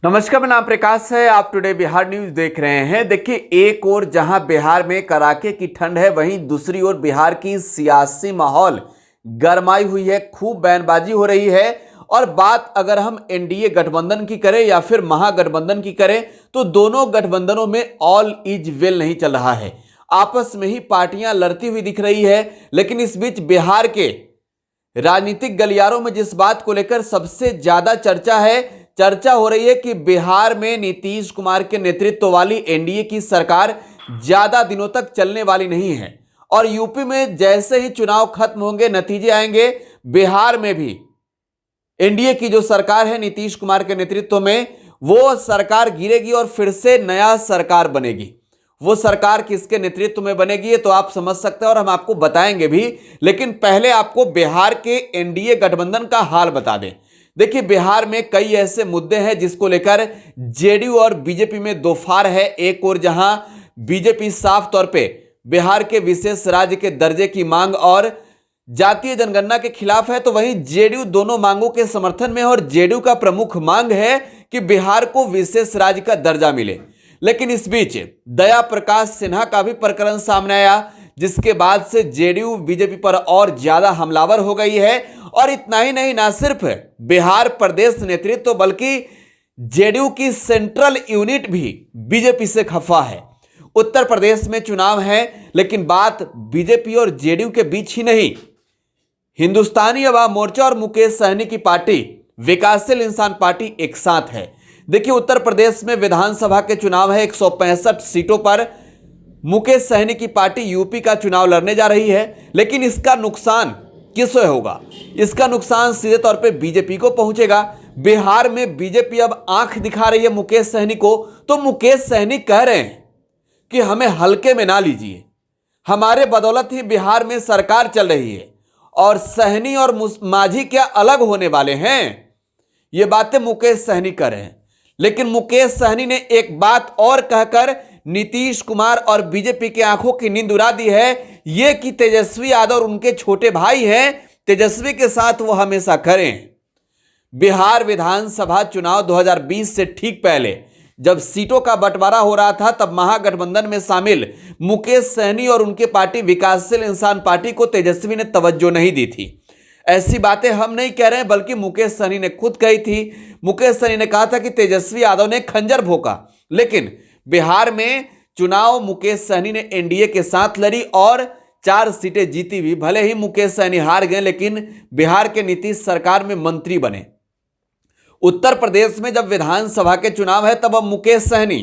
नमस्कार, मेरा नाम प्रकाश है। आप टुडे बिहार न्यूज देख रहे हैं। देखिए, एक ओर जहां बिहार में कड़ाके की ठंड है, वहीं दूसरी ओर बिहार की सियासी माहौल गरमाई हुई है, खूब बयानबाजी हो रही है। और बात अगर हम एनडीए गठबंधन की करें या फिर महागठबंधन की करें, तो दोनों गठबंधनों में ऑल इज वेल नहीं चल रहा है। आपस में ही पार्टियां लड़ती हुई दिख रही है। लेकिन इस बीच बिहार के राजनीतिक गलियारों में जिस बात को लेकर सबसे ज्यादा चर्चा हो रही है कि बिहार में नीतीश कुमार के नेतृत्व वाली एनडीए की सरकार ज्यादा दिनों तक चलने वाली नहीं है। और यूपी में जैसे ही चुनाव खत्म होंगे, नतीजे आएंगे, बिहार में भी एनडीए की जो सरकार है नीतीश कुमार के नेतृत्व में, वो सरकार गिरेगी और फिर से नया सरकार बनेगी। वो सरकार किसके नेतृत्व में बनेगी ये तो आप समझ सकते हैं और हम आपको बताएंगे भी। लेकिन पहले आपको बिहार के एनडीए गठबंधन का हाल बता दें। देखिए, बिहार में कई ऐसे मुद्दे हैं जिसको लेकर जेडीयू और बीजेपी में दो फार है। एक और जहां बीजेपी साफ तौर पे बिहार के विशेष राज्य के दर्जे की मांग और जातीय जनगणना के खिलाफ है, तो वहीं जेडीयू दोनों मांगों के समर्थन में। और जेडीयू का प्रमुख मांग है कि बिहार को विशेष राज्य का दर्जा मिले। लेकिन इस बीच दया प्रकाश सिन्हा का भी प्रकरण सामने आया, जिसके बाद से जेडीयू बीजेपी पर और ज्यादा हमलावर हो गई है। और इतना ही नहीं, ना सिर्फ बिहार प्रदेश नेतृत्व बल्कि जेडीयू की सेंट्रल यूनिट भी बीजेपी से खफा है। उत्तर प्रदेश में चुनाव है, लेकिन बात बीजेपी और जेडीयू के बीच ही नहीं, हिंदुस्तानी अवाम मोर्चा और मुकेश सहनी की पार्टी विकासशील इंसान पार्टी एक साथ है। देखिए, उत्तर प्रदेश में विधानसभा के चुनाव है, 165 सीटों पर मुकेश सहनी की पार्टी यूपी का चुनाव लड़ने जा रही है। लेकिन इसका नुकसान किसे होगा? इसका नुकसान सीधे तौर पे बीजेपी को पहुंचेगा। बिहार में बीजेपी अब आंख दिखा रही है मुकेश सहनी को, तो मुकेश सहनी कह रहे हैं कि हमें हल्के में ना लीजिए, हमारे बदौलत ही बिहार में सरकार चल रही है और सहनी और मांझी क्या अलग होने वाले हैं? ये बातें मुकेश सहनी कर रहे हैं। लेकिन मुकेश सहनी ने एक बात और कहकर नीतीश कुमार और बीजेपी की आंखों की नींद उड़ा दी है, यह कि तेजस्वी यादव और उनके छोटे भाई हैं, तेजस्वी के साथ वो हमेशा करें। बिहार विधानसभा चुनाव 2020 से ठीक पहले जब सीटों का बंटवारा हो रहा था, तब महागठबंधन में शामिल मुकेश सहनी और उनके पार्टी विकासशील इंसान पार्टी को तेजस्वी ने तवज्जो नहीं दी थी। ऐसी बातें हम नहीं कह रहे हैं, बल्कि मुकेश सहनी ने खुद कही थी। मुकेश सहनी ने कहा था कि तेजस्वी यादव ने खंजर भोंका। लेकिन बिहार में चुनाव मुकेश सहनी ने एनडीए के साथ लड़ी और 4 सीटें जीती भी। भले ही मुकेश सहनी हार गए, लेकिन बिहार के नीतीश सरकार में मंत्री बने। उत्तर प्रदेश में जब विधानसभा के चुनाव है, तब अब मुकेश सहनी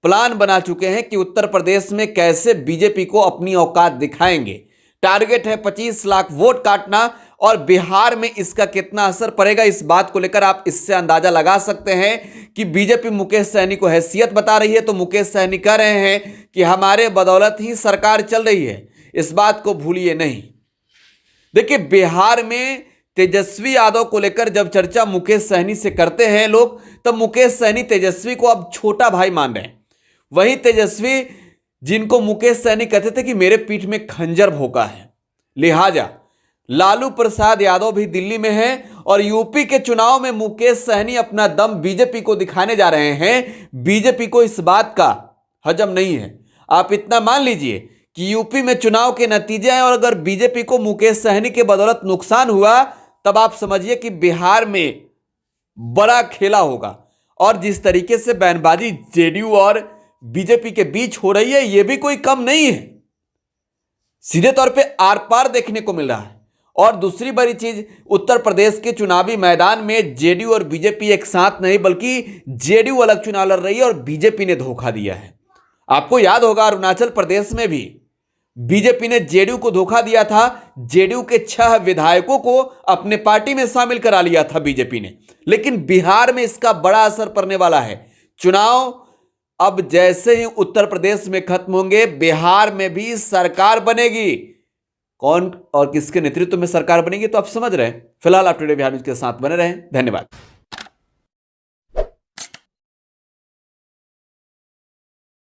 प्लान बना चुके हैं कि उत्तर प्रदेश में कैसे बीजेपी को अपनी औकात दिखाएंगे। टारगेट है 25 लाख वोट काटना। और बिहार में इसका कितना असर पड़ेगा, इस बात को लेकर आप इससे अंदाजा लगा सकते हैं कि बीजेपी मुकेश सहनी को हैसियत बता रही है, तो मुकेश सहनी कह रहे हैं कि हमारे बदौलत ही सरकार चल रही है, इस बात को भूलिए नहीं। देखिए, बिहार में तेजस्वी यादव को लेकर जब चर्चा मुकेश सहनी से करते हैं लोग, तब मुकेश सहनी तेजस्वी को अब छोटा भाई मान रहे हैं। वही तेजस्वी, जिनको मुकेश सहनी कहते थे कि मेरे पीठ में खंजर भोंका है, लिहाजा लालू प्रसाद यादव भी दिल्ली में हैं और यूपी के चुनाव में मुकेश सहनी अपना दम बीजेपी को दिखाने जा रहे हैं। बीजेपी को इस बात का हजम नहीं है। आप इतना मान लीजिए कि यूपी में चुनाव के नतीजे आए और अगर बीजेपी को मुकेश सहनी के बदौलत नुकसान हुआ, तब आप समझिए कि बिहार में बड़ा खेला होगा। और जिस तरीके से बयानबाजी जेडीयू और बीजेपी के बीच हो रही है, यह भी कोई कम नहीं है। सीधे तौर पे आर पार देखने को मिल रहा है। और दूसरी बड़ी चीज, उत्तर प्रदेश के चुनावी मैदान में जेडीयू और बीजेपी एक साथ नहीं, बल्कि जेडीयू अलग चुनाव लड़ रही है और बीजेपी ने धोखा दिया है। आपको याद होगा, अरुणाचल प्रदेश में भी बीजेपी ने जेडीयू को धोखा दिया था। जेडीयू के 6 विधायकों को अपने पार्टी में शामिल करा लिया था बीजेपी ने। लेकिन बिहार में इसका बड़ा असर पड़ने वाला है। चुनाव अब जैसे ही उत्तर प्रदेश में खत्म होंगे, बिहार में भी सरकार बनेगी। कौन और किसके नेतृत्व में सरकार बनेगी तो आप समझ रहे हैं। फिलहाल आप टुडे बिहार न्यूज के साथ बने रहें। धन्यवाद।